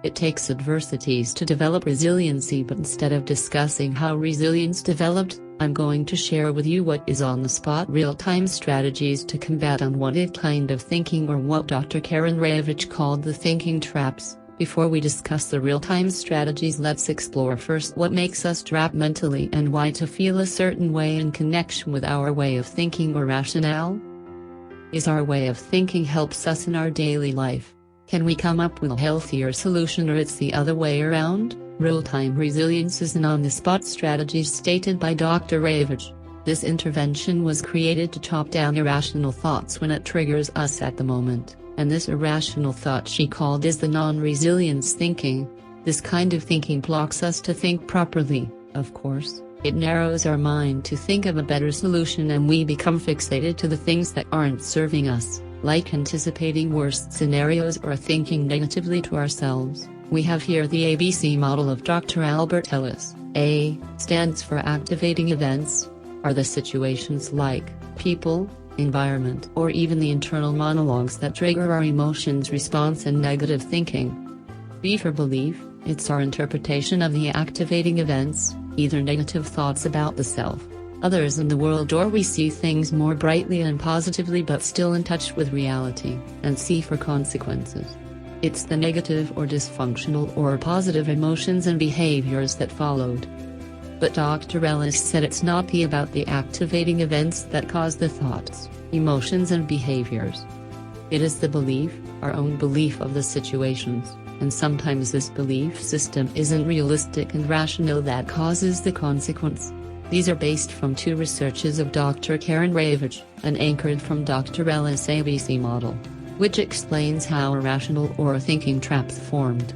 It takes adversities to develop resiliency, but instead of discussing how resilience developed, I'm going to share with you what is on-the-spot real-time strategies to combat unwanted kind of thinking, or what Dr. Karen Rayevich called the thinking traps. Before we discuss the real-time strategies, let's explore first what makes us trap mentally and why to feel a certain way in connection with our way of thinking or rationale. Is our way of thinking helps us in our daily life? Can we come up with a healthier solution, or it's the other way around? Real-time resilience is an on-the-spot strategy stated by Dr. Rayevich. This intervention was created to chop down irrational thoughts when it triggers us at the moment, and this irrational thought she called is the non-resilience thinking. This kind of thinking blocks us to think properly, of course. It narrows our mind to think of a better solution, and we become fixated to the things that aren't serving us, like anticipating worst scenarios or thinking negatively to ourselves. We have here the ABC model of Dr. Albert Ellis. A stands for activating events. Are the situations like people, environment, or even the internal monologues that trigger our emotions, response, and negative thinking. B for belief. It's our interpretation of the activating events, either negative thoughts about the self, others in the world, or we see things more brightly and positively but still in touch with reality. And C for consequences. It's the negative or dysfunctional or positive emotions and behaviors that followed. But Dr. Ellis said it's not about the activating events that cause the thoughts, emotions, and behaviors. It is the belief, our own belief of the situations, and sometimes this belief system isn't realistic and rational, that causes the consequence. These are based from two researches of Dr. Karen Rayevich, and anchored from Dr. Ellis' ABC model, which explains how irrational or thinking traps formed.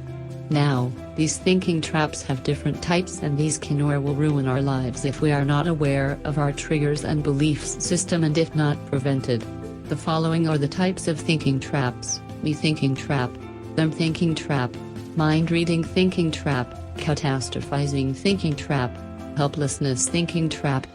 Now, these thinking traps have different types, and these can or will ruin our lives if we are not aware of our triggers and beliefs system, and if not prevented. The following are the types of thinking traps: me thinking trap, them thinking trap, mind reading thinking trap, catastrophizing thinking trap, helplessness thinking trap.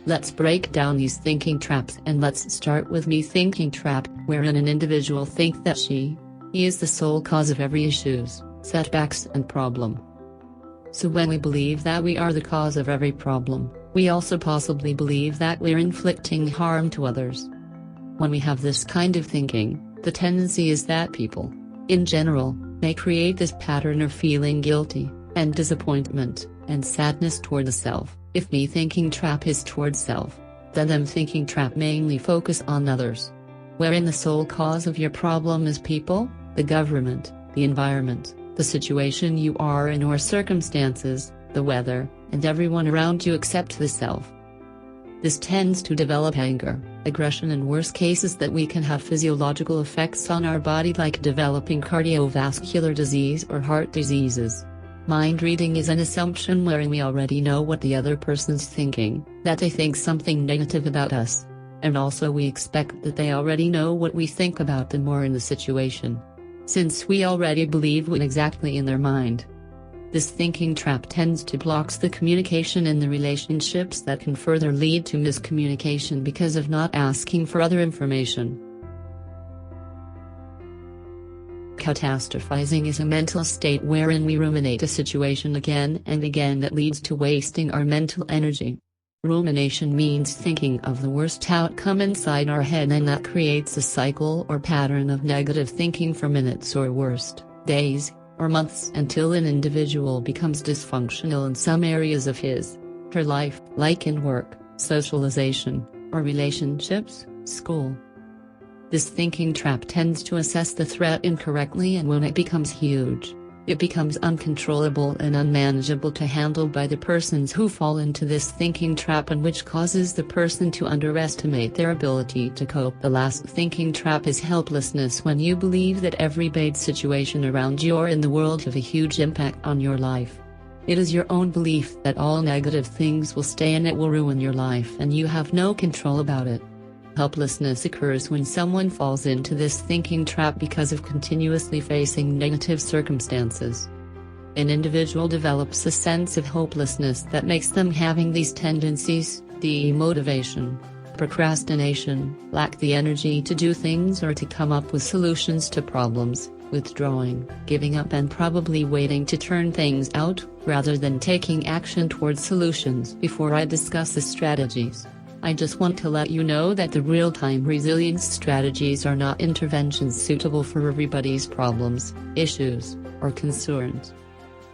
Let's break down these thinking traps, and let's start with me thinking trap, wherein an individual thinks that he is the sole cause of every issues, setbacks, and problem. So when we believe that we are the cause of every problem, we also possibly believe that we're inflicting harm to others. When we have this kind of thinking, the tendency is that people, in general, may create this pattern of feeling guilty, and disappointment, and sadness toward the self. If me thinking trap is toward self, then them thinking trap mainly focus on others, wherein the sole cause of your problem is people, the government, the environment, the situation you are in or circumstances, the weather, and everyone around you except the self. This tends to develop anger, aggression, and worse cases that we can have physiological effects on our body, like developing cardiovascular disease or heart diseases. Mind reading is an assumption wherein we already know what the other person's thinking, that they think something negative about us. And also we expect that they already know what we think about them or in the situation, since we already believe what exactly in their mind. This thinking trap tends to block the communication in the relationships, that can further lead to miscommunication because of not asking for other information. Catastrophizing is a mental state wherein we ruminate a situation again and again that leads to wasting our mental energy. Rumination means thinking of the worst outcome inside our head, and that creates a cycle or pattern of negative thinking for minutes or worst, days, or months, until an individual becomes dysfunctional in some areas of his, her life, like in work, socialization, or relationships, school. This thinking trap tends to assess the threat incorrectly, and when it becomes huge, it becomes uncontrollable and unmanageable to handle by the persons who fall into this thinking trap, and which causes the person to underestimate their ability to cope. The last thinking trap is helplessness, when you believe that every bad situation around you or in the world have a huge impact on your life. It is your own belief that all negative things will stay and it will ruin your life, and you have no control about it. Helplessness occurs when someone falls into this thinking trap because of continuously facing negative circumstances. An individual develops a sense of hopelessness that makes them having these tendencies: demotivation, procrastination, lack the energy to do things or to come up with solutions to problems, withdrawing, giving up, and probably waiting to turn things out, rather than taking action towards solutions. Before I discuss the strategies, I just want to let you know that the real-time resilience strategies are not interventions suitable for everybody's problems, issues, or concerns.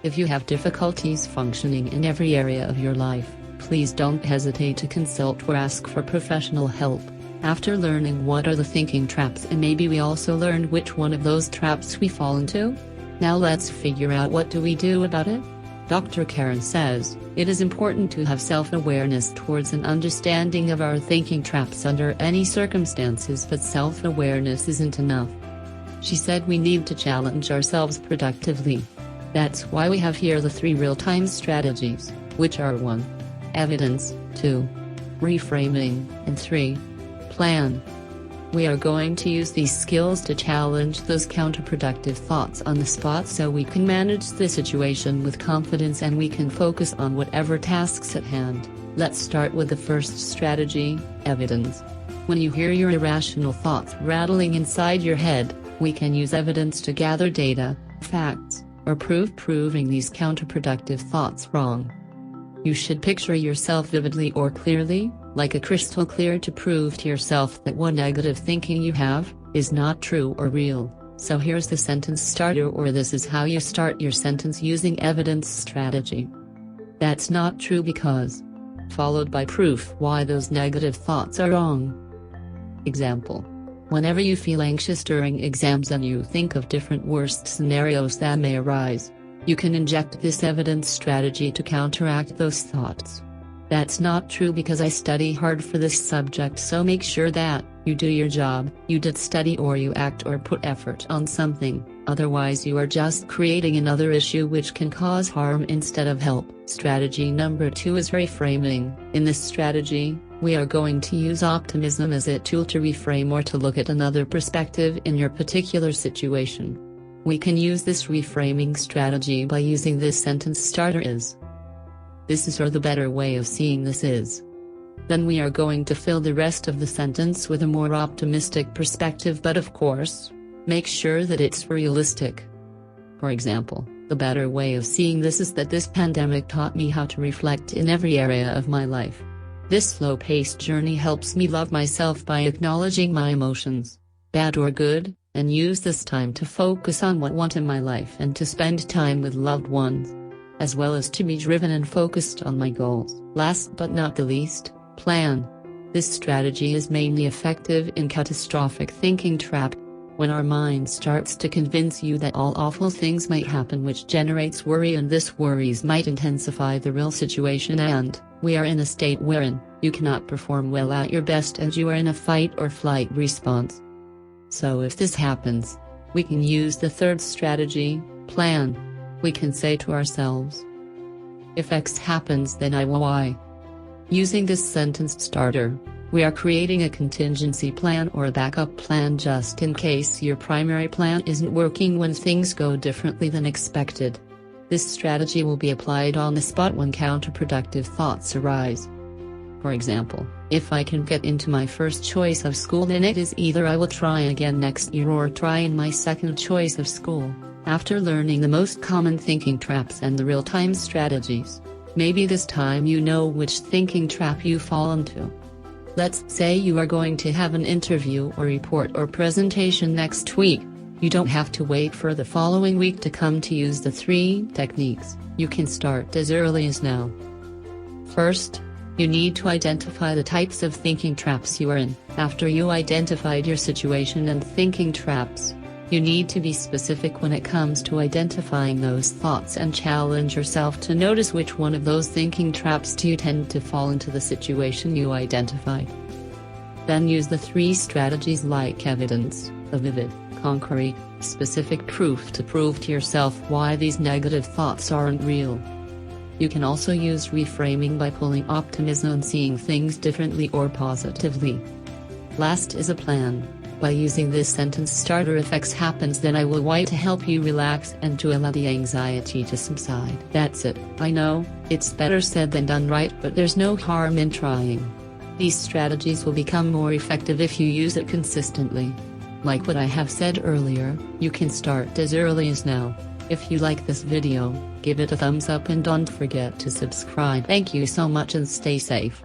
If you have difficulties functioning in every area of your life, please don't hesitate to consult or ask for professional help. After learning what are the thinking traps, and maybe we also learned which one of those traps we fall into, now let's figure out what do we do about it. Dr. Karen says, it is important to have self-awareness towards an understanding of our thinking traps under any circumstances, but self-awareness isn't enough. She said we need to challenge ourselves productively. That's why we have here the 3 real-time strategies, which are 1. Evidence, 2. Reframing, and 3. Plan. We are going to use these skills to challenge those counterproductive thoughts on the spot so we can manage the situation with confidence and we can focus on whatever tasks at hand. Let's start with the first strategy, evidence. When you hear your irrational thoughts rattling inside your head, we can use evidence to gather data, facts, or proving these counterproductive thoughts wrong. You should picture yourself vividly or clearly, like a crystal clear, to prove to yourself that what negative thinking you have is not true or real. So here's the sentence starter, or this is how you start your sentence using evidence strategy. That's not true because, followed by proof why those negative thoughts are wrong. Example. Whenever you feel anxious during exams and you think of different worst scenarios that may arise, you can inject this evidence strategy to counteract those thoughts. That's not true because I study hard for this subject, so make sure that you do your job, you did study or you act or put effort on something, otherwise you are just creating another issue which can cause harm instead of help. Strategy number 2 is reframing. In this strategy, we are going to use optimism as a tool to reframe or to look at another perspective in your particular situation. We can use this reframing strategy by using this sentence starter is. This is, or the better way of seeing this is. Then we are going to fill the rest of the sentence with a more optimistic perspective, but of course, make sure that it's realistic. For example, the better way of seeing this is that this pandemic taught me how to reflect in every area of my life. This slow-paced journey helps me love myself by acknowledging my emotions, bad or good, and use this time to focus on what I want in my life and to spend time with loved ones, as well as to be driven and focused on my goals. Last but not the least, plan. This strategy is mainly effective in catastrophic thinking trap, when our mind starts to convince you that all awful things might happen, which generates worry, and this worries might intensify the real situation, and we are in a state wherein you cannot perform well at your best and you are in a fight or flight response. So if this happens, we can use the third strategy, plan. We can say to ourselves, if X happens, then I will Y. Using this sentence starter, we are creating a contingency plan or a backup plan just in case your primary plan isn't working when things go differently than expected. This strategy will be applied on the spot when counterproductive thoughts arise. For example, if I can get into my first choice of school, then it is either I will try again next year or try in my second choice of school. After learning the most common thinking traps and the real-time strategies, maybe this time you know which thinking trap you fall into. Let's say you are going to have an interview or report or presentation next week. You don't have to wait for the following week to come to use the 3 techniques. You can start as early as now. First, you need to identify the types of thinking traps you are in. After you identified your situation and thinking traps, you need to be specific when it comes to identifying those thoughts and challenge yourself to notice which one of those thinking traps do you tend to fall into the situation you identified. Then use the 3 strategies like evidence, a vivid, concrete, specific proof to prove to yourself why these negative thoughts aren't real. You can also use reframing by pulling optimism and seeing things differently or positively. Last is a plan. By using this sentence starter, if X happens, then I will Y, to help you relax and to allow the anxiety to subside. That's it. I know, it's better said than done, right? But there's no harm in trying. These strategies will become more effective if you use it consistently. Like what I have said earlier, you can start as early as now. If you like this video, give it a thumbs up and don't forget to subscribe. Thank you so much and stay safe.